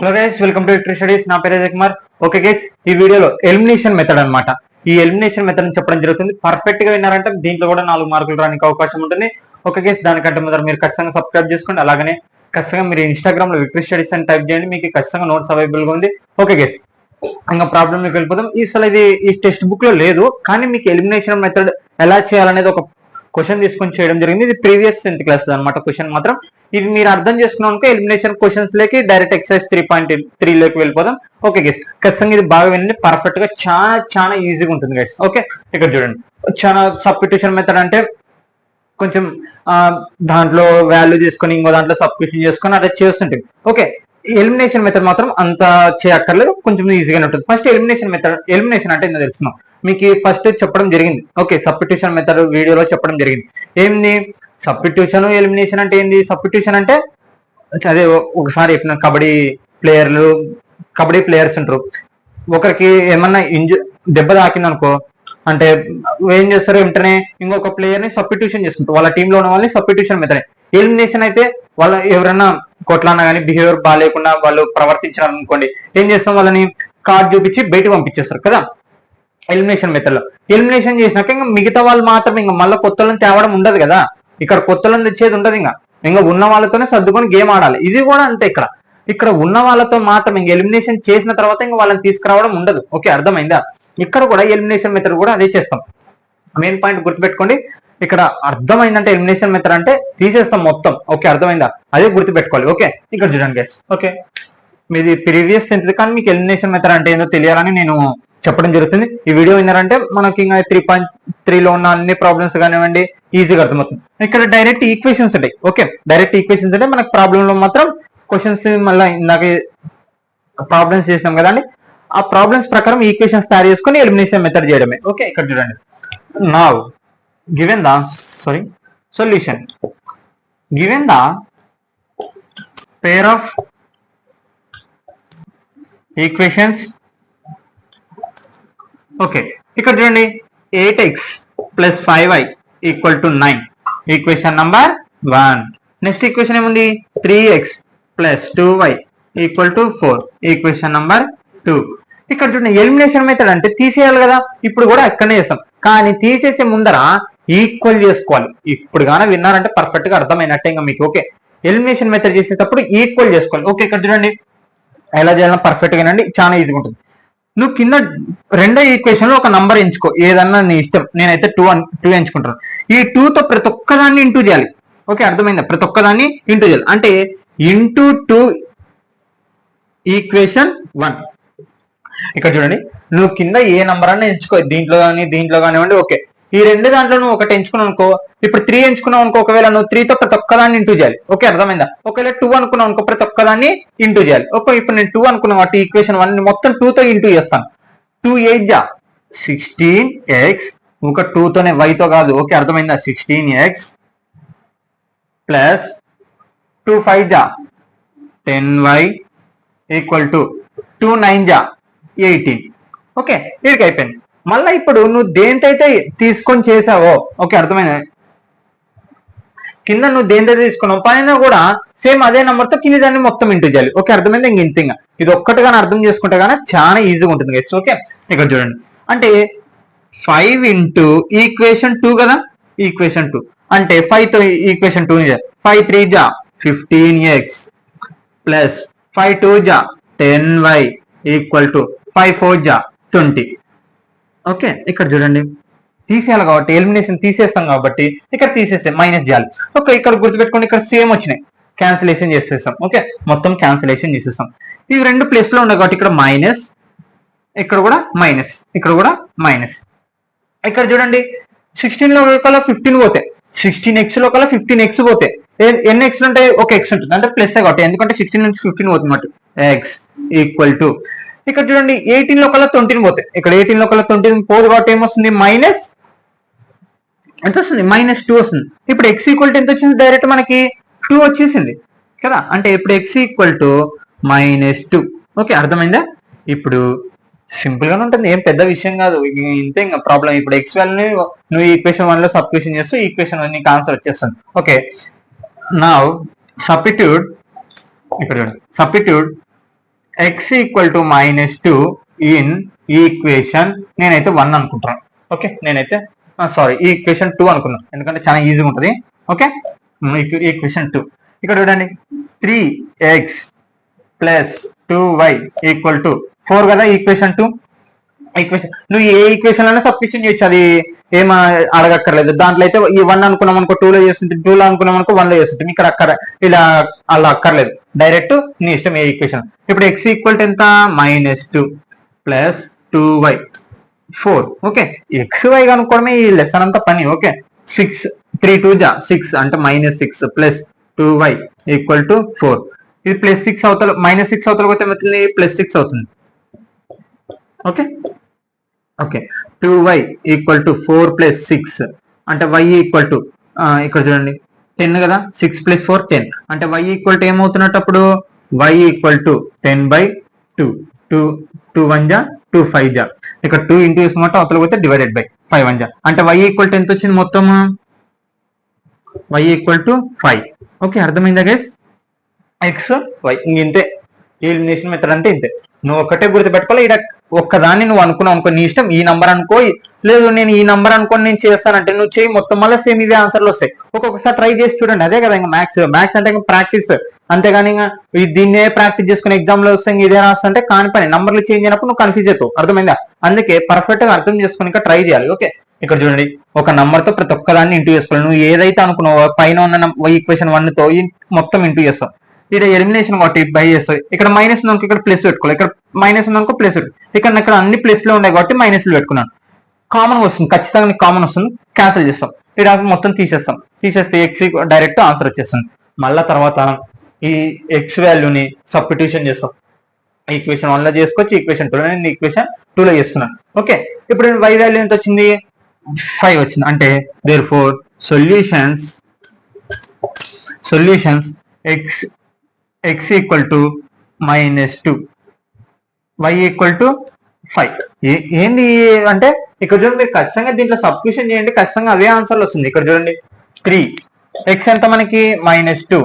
Hello guys, welcome to tree studies. నా పేరు Ajay Kumar. Okay guys, ఈ వీడియోలో ఎలిమినేషన్ మెథడ్ అన్నమాట. ఈ ఎలిమినేషన్ మెథడ్ చెప్పడం జరుగుతుంది. పర్ఫెక్ట్ గా విన్నారంటే దీంట్లో కూడా 4 మార్కులు రానికి అవకాశం ఉంటుంది. ఓకే గైస్, దానికంటే ముందర మీరు ఖచ్చితంగా సబ్స్క్రైబ్ చేసుకోండి. అలాగనే ఖచ్చితంగా మీరు ఇన్స్టాగ్రామ్ లో విక్టరీ స్టడీస్ అని టైప్ చేయండి, మీకు ఖచ్చితంగా నోట్స్ అవైలబుల్ గా ఉంది. ఓకే గైస్, ఇంకా ప్రాబ్లమ్ మీకు వెళ్ళిపోతాం. అసలు ఇది ఈ టెక్స్ట్ బుక్ లో లేదు, కానీ మీకు ఎలిమినేషన్ మెథడ్ ఎలా చేయాలనేది ఒక క్వశ్చన్ తీసుకొని చేయడం జరిగింది. ఇది ప్రీవియస్ 10th క్లాస్ అనమాట. క్వశ్చన్ మాత్రం ఇది మీరు అర్థం చేసుకున్నాక ఎలిమినేషన్ క్వశ్చన్స్ లేకి డైరెక్ట్ ఎక్సర్సైజ్ 3.3 లోకి వెళ్ళిపోదాం. ఓకే గైస్, ఖచ్చితంగా ఇది బాగా వినండి. పర్ఫెక్ట్ గా చాలా చాలా ఈజీగా ఉంటుంది గైస్. ఓకే, ఇక్కడ చూడండి, చాలా సబ్స్టిట్యూషన్ మెథడ్ అంటే కొంచెం దాంట్లో వాల్యూ తీసుకొని ఇంకో దాంట్లో సబ్స్టిట్యూషన్ చేసుకొని అదే చేస్తుంటుంది. ఓకే, ఎలిమినేషన్ మెథడ్ మాత్రం అంత చేయక్కర్లేదు, కొంచెం ఈజీగానే ఉంటుంది. ఫస్ట్ ఎలిమినేషన్ మెథడ్, ఎలిమినేషన్ అంటే ఏంటో తెలుసుకున్నాం. మీకు ఫస్ట్ చెప్పడం జరిగింది. ఓకే, సబ్స్టిట్యూషన్ మెథడ్ వీడియోలో చెప్పడం జరిగింది. ఏంది సబ్స్టిట్యూషన్, ఎలిమినేషన్ అంటే ఏంది? సబ్స్టిట్యూషన్ అంటే అదే ఒకసారి చెప్పిన కబడ్డీ ప్లేయర్స్ ఉంటారు. ఒకరికి ఏమన్నా దెబ్బ తాకింది అనుకో, అంటే ఏం చేస్తారు, వెంటనే ఇంకొక ప్లేయర్ ని సబ్స్టిట్యూషన్ చేసుకుంటారు. వాళ్ళ టీంలో ఉన్న వాళ్ళని సబ్స్టిట్యూషన్ మెథడ్. ఎలిమినేషన్ అయితే వాళ్ళ ఎవరైనా కొట్లాడినా కానీ బిహేవియర్ బాగాలేకుండా వాళ్ళు ప్రవర్తించారు అనుకోండి, ఏం చేస్తాం, వాళ్ళని కార్డ్ చూపించి బయటకు పంపించేస్తారు కదా ఎలిమినేషన్ మెథడ్ లో. ఎలిమినేషన్ చేసినాక ఇంకా మిగతా వాళ్ళు మాత్రం ఇంకా మళ్ళీ కొత్తలను తేవడం ఉండదు కదా. ఇక్కడ కొత్తలను తెచ్చేది ఉండదు. ఇంకా ఉన్న వాళ్ళతోనే సర్దుకొని గేమ్ ఆడాలి. ఇది కూడా అంతే. ఇక్కడ ఉన్న వాళ్ళతో మాత్రం ఇంకా ఎలిమినేషన్ చేసిన తర్వాత ఇంకా వాళ్ళని తీసుకురావడం ఉండదు. ఓకే, అర్థమైందా? ఇక్కడ కూడా ఎలిమినేషన్ మెథడ్ కూడా అదే చేస్తాం. మెయిన్ పాయింట్ గుర్తుపెట్టుకోండి. ఇక్కడ అర్థమైందంటే ఎలిమినేషన్ మెథడ్ అంటే తీసేస్తాం మొత్తం. ఓకే, అర్థమైందా? అదే గుర్తుపెట్టుకోవాలి. ఓకే, ఇక్కడ చూడండి గైస్. ఓకే, మీది ప్రీవియస్ 10th, కానీ మీకు ఎలిమినేషన్ మెథడ్ అంటే ఏందో తెలియాలని నేను చెప్పడం జరుగుతుంది. ఈ వీడియో విన్నారంటే మనకి ఇంకా 3.3 లో ఉన్న అన్ని ప్రాబ్లమ్స్ కానివ్వండి ఈజీగా అర్థమవుతుంది. ఇక్కడ డైరెక్ట్ ఈక్వేషన్స్ ఉంటాయి. ఓకే, డైరెక్ట్ ఈక్వేషన్స్ అంటే మనకు ప్రాబ్లమ్ లో మాత్రం క్వశ్చన్స్ మళ్ళీ ఇందాక ప్రాబ్లమ్స్ చేసినాం కదా అండి, ఆ ప్రాబ్లమ్స్ ప్రకారం ఈక్వేషన్స్ తయారు చేసుకొని ఎలిమినేషన్ మెథడ్ చేయడమే. ఓకే, ఇక్కడ చూడండి. Now given the solution given the pair of equations. Okay, ఇక్కడ చూడండి, 8x + 5y = 9 equation number 1. Next equation ఏముంది, 3x + 2y = 4 ఈక్వేషన్ నంబర్ 2. ఇక్కడ చూడండి, ఎలిమినేషన్ మెథడ్ అంటే తీసేయాలి కదా. ఇప్పుడు కూడా ఎక్కడనే చేస్తాం, కానీ తీసేసే ముందర ఈక్వల్ చేసుకోవాలి. ఇప్పుడు గాన విన్నారంటే పర్ఫెక్ట్ గా అర్థమైనట్టే ఇంకా మీకు. ఓకే, ఎలిమినేషన్ మెథడ్ చేసేటప్పుడు ఈక్వల్ చేసుకోవాలి. ఓకే, ఇక్కడ చూడండి ఎలా చేయాలన్నా పర్ఫెక్ట్ గానండి, చాలా ఈజీగా ఉంటుంది. నువ్వు కింద రెండో ఈక్వేషన్ లో ఒక నంబర్ ఎంచుకో, ఏదన్నా నీ ఇష్టం. నేనైతే 2 ఎంచుకుంటాను. ఈ 2తో ప్రతి ఒక్కదాన్ని ఇంటూ చేయాలి. ఓకే, అర్థమైందా? ప్రతి ఒక్కదాన్ని ఇంటూ చేయాలి అంటే ఇంటూ 2 ఈక్వేషన్ 1. ఇక్కడ చూడండి, నువ్వు కింద ఏ నంబర్ అన్నా ఎంచుకో, దీంట్లో కానివ్వండి. ఓకే, ఈ రెండు దాంట్లో నువ్వు ఒకటి ఎంచుకున్నావు అనుకో, ఇప్పుడు 3 ఎంచుకున్నావు అనుకో, ఒకవేళ నువ్వు 3తో ప్రతి ఒక్కదాన్ని ఇంటూ చేయాలి. ఓకే, అర్థమైందా? ఒకవేళ 2 అనుకున్నావు అనుకో, ప్రతి ఒక్కదాన్ని ఇంటూ చేయాలి. ఓకే, ఇప్పుడు నేను 2 అనుకున్నాను కాబట్టి ఈక్వేషన్ 1 మొత్తం 2తో ఇంటూ చేస్తాను. 2 8 16x, ఒక 2తోనే, వైతో కాదు. ఓకే, అర్థమైందా? 16x + 2 5 10y = 2 9 18. ఓకే, వీడికి అయిపోయింది. మళ్ళీ ఇప్పుడు నువ్వు దేంతైతే తీసుకొని చేసావో, ఓకే అర్థమైంది, కింద నువ్వు దేంతైతే తీసుకున్నావు పైన కూడా సేమ్ అదే నెంబర్తో కింద దాన్ని మొత్తం ఇంటూ చేయాలి. ఓకే, అర్థమైంది? ఇంక ఇది ఒక్కటిగానే అర్థం చేసుకుంటే కానీ చాలా ఈజీగా ఉంటుంది గైస్. ఓకే, ఇక్కడ చూడండి, అంటే 5 ఇంటూ ఈక్వేషన్ 2 కదా, ఈక్వేషన్ 2 అంటే 5తో ఈక్వేషన్ 2 5 3 15x + 5 2 10y = 5 4 20. ఓకే, ఇక్కడ చూడండి, తీసేయాలి కాబట్టి ఎలిమినేషన్ తీసేస్తాం కాబట్టి ఇక్కడ తీసేస్తే మైనస్ చేయాలి. ఓకే, ఇక్కడ గుర్తుపెట్టుకోండి, ఇక్కడ సేమ్ వచ్చినాయి, క్యాన్సిలేషన్ చేసేస్తాం. ఓకే, మొత్తం క్యాన్సిలేషన్ చేసేస్తాం. ఇవి రెండు ప్లస్ లో ఉన్నాయి కాబట్టి ఇక్కడ మైనస్, ఇక్కడ కూడా మైనస్, ఇక్కడ కూడా మైనస్. ఇక్కడ చూడండి, 16 లో కల్లా 15 పోతే, 16x లో కల్లా 15x పోతే ఎన్ని ఎక్స్లు ఉంటాయి? ఒక ఎక్స్ ఉంటుంది, అంటే ప్లస్ కాబట్టి, ఎందుకంటే 16 నుంచి 15 పోతుంది అన్నమాట. x = ఇక్కడ చూడండి, 18 లో కల్లా 20 పోతే, ఇక్కడ 18 లో కల్లా 20 పోదు కాబట్టి ఏమొస్తుంది, మైనస్ ఎంత వస్తుంది, -2 వస్తుంది. ఇప్పుడు x = ఎంత వచ్చింది, డైరెక్ట్ మనకి 2 వచ్చేసింది కదా, అంటే ఇప్పుడు x = -2. ఓకే, అర్థమైందా? ఇప్పుడు సింపుల్ గానే ఉంటుంది, ఏం పెద్ద విషయం కాదు. ఇంతే ఇంకా ప్రాబ్లం. ఇప్పుడు x వాల్యూని నువ్వు ఈక్వేషన్ 1 లో సబ్స్టిట్యూషన్ చేస్తూ ఈక్వేషన్ 1 నీకు ఆన్సర్ వచ్చేస్తుంది. ఓకే, నౌ సబ్స్టిట్యూట్, ఇక్కడ చూడండి, substitute X equal to -2 in equation నేనైతే 1 అనుకుంటున్నాను. ఓకే, నేనైతే సారీ ఈ ఈక్వేషన్ 2 అనుకున్నాను, ఎందుకంటే చాలా ఈజీగా ఉంటుంది. ఓకే, ఈక్వేషన్ 2 ఇక్కడ చూడండి 3x plus 2y equal to 4 కదా ఈక్వేషన్ 2. ఈక్వేషన్ నువ్వు ఏ ఈక్వేషన్ అయినా సబ్స్టిట్యూషన్ చేయొచ్చు, అది ఏం అడగక్కర్లేదు. దాంట్లో అయితే ఈ 1 అనుకున్నాం అనుకో 2 లో చేస్తుంటే, 2 లో అనుకున్నాం అనుకో 1 లో చేస్తుంటే, ఇక్కడ ఇలా అలా అక్కర్లేదు, డైరెక్ట్ నీ ఇష్టం ఏ ఈక్వేషన్. ఇప్పుడు x ఈక్వల్ టు ఎంత -2 ప్లస్ 2y 4. ఓకే, xy కనుక్కోవడమే ఈ లెసన్ అంతా పని. ఓకే, 6 3 2 జా 6 అంటే -6 ప్లస్ 2y ఈక్వల్ టు 4. ఇది +6 అవుతుంది, -6 అవుతుంది పోతే ఏమవుతుంది +6 అవుతుంది. Okay okay 2y equal to 4 + 6 అంటే y ఈక్వల్ టు ఇక్కడ చూడండి 10 కదా, 6 + 4 10 అంటే y ఈక్వల్ టు ఏమవుతున్నట్టు అప్పుడు y ఈక్వల్ టు 10/2. 2 1 జా 2 5 జా ఇక్కడ 2 ఇంటూ చేసుకుంటే అవతల పోతే డివైడెడ్ బై 5 1 జా అంటే y ఈక్వల్ టు ఎంత వచ్చింది మొత్తం, y ఈక్వల్ టు 5. ఓకే, అర్థమైందా గైస్? ఎక్స్ వై ఇంతే, ఎలిమినేషన్ మెథడ్ అంటే ఇంతే. నువ్వు ఒకటే గుర్తుపెట్టుకోవాలి, ఇక్కడ ఒక్కదాన్ని నువ్వు అనుకున్నావు అనుకో నీ ఇష్టం, ఈ నంబర్ అనుకో, లేదు నేను ఈ నంబర్ అనుకోని నేను చేస్తానంటే నువ్వు చేయి, మొత్తం మళ్ళీ సేమ్ ఇవే ఆన్సర్లు వస్తాయి. ఒక్కొక్కసారి ట్రై చేసి చూడండి, అదే కదా ఇంకా మ్యాథ్స్ అంటే ఇంకా ప్రాక్టీస్, అంతేగాని ఇంకా దీన్నే ప్రాక్టీస్ చేసుకుని ఎగ్జామ్ లో వస్తే ఇదే రాస్తుంటే కాని పని, నంబర్లు చేంజ్ అయినప్పుడు నువ్వు కన్ఫ్యూజ్ అవుతావు. అర్థమైందా? అందుకే పర్ఫెక్ట్ గా అర్థం చేసుకుని ఇంకా ట్రై చేయాలి. ఓకే, ఇక్కడ చూడండి ఒక నంబర్ తో ప్రతి ఒక్కదాన్ని ఇంటూ చేసుకోవాలి. నువ్వు ఏదైతే అనుకున్నావో పైన ఉన్న ఈక్వేషన్ 1 తో మొత్తం ఇంటూ చేస్తావు. ఇక్కడ ఎలిమినేషన్ కాబట్టి బై చేస్తాయి, ఇక్కడ మైనస్ ఉందనుకో ఇక్కడ ప్లస్ పెట్టుకోవాలి, ఇక్కడ మైనస్ ఉందనుకో ప్లస్ ఇక్కడ అన్ని ప్లస్ లో ఉన్నాయి కాబట్టి మైనస్లు పెట్టుకున్నాను. కామన్ వస్తుంది, ఖచ్చితంగా కామన్ వస్తుంది, క్యాన్సిల్ చేస్తాం. ఇక్కడ మొత్తం తీసేస్తే ఎక్స్ డైరెక్ట్ ఆన్సర్ వచ్చేస్తుంది. మళ్ళా తర్వాత ఈ ఎక్స్ వాల్యూని సబ్స్టిట్యూషన్ చేస్తాం. ఈక్వేషన్ 1 లో చేసుకోవచ్చు, ఈక్వేషన్ 2 లో, నేను ఈక్వేషన్ 2 లో చేస్తున్నాను. ఓకే, ఇప్పుడు y వాల్యూ ఎంత వచ్చింది 5 వచ్చింది, అంటే therefore solutions x equal to -2 y equal to 5. ఏంది అంటే ఇక్కడ చూడండి, మీరు ఖచ్చితంగా దీంట్లో సబ్స్టిట్యూషన్ చేయండి, ఖచ్చితంగా అదే ఆన్సర్లు వస్తుంది. ఇక్కడ చూడండి 3x ఎంత మనకి -2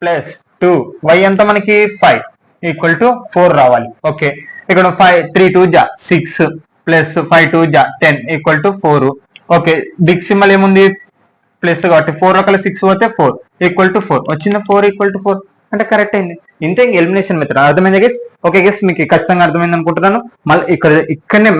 ప్లస్ 2 y ఎంత మనకి 5 ఈక్వల్ టు 4 రావాలి. ఓకే, ఇక్కడ 3 2 జా 6 ప్లస్ 5 2 జా 10 equal to 4. Okay, big symbol ఏముంది ప్లస్ కాబట్టి 4 ఒకవేళ 6 పోతే 4 ఈక్వల్ టు 4 వచ్చింది, 4 ఈక్వల్ టు 4 అంటే కరెక్ట్ అయింది. ఇంతే ఎలిమినేషన్ మెథడ్. అర్థమైంది గైస్? ఓకే గైస్, మీకు ఖచ్చితంగా అర్థమైంది అనుకుంటున్నాను. మళ్ళీ ఇక్కడనే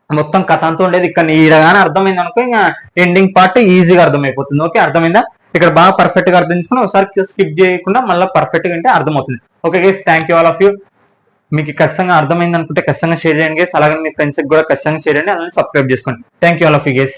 మొత్తం కథ అంతా ఉండేది, ఇక్కడ ఈడగానే అర్థమైంది అనుకో ఇంకా ఎండింగ్ పార్ట్ ఈజీగా అర్థమైపోతుంది. ఓకే, అర్థమైందా? ఇక్కడ బాగా పర్ఫెక్ట్ గా అర్థం చేసుకుని ఒకసారి స్కిప్ చేయకుండా మళ్ళీ పర్ఫెక్ట్ గా అంటే అర్థమవుతుంది. Okay guys, thank you all of you. మీకు ఖచ్చితంగా అర్థమైంది అనుకుంటే ఖచ్చితంగా షేర్ చేయండి గైస్, అలాగే మీ ఫ్రెండ్స్ కూడా ఖచ్చితంగా షేర్ చేయండి, అలానే సబ్స్క్రైబ్ చేసుకోండి. Thank you all of you guys.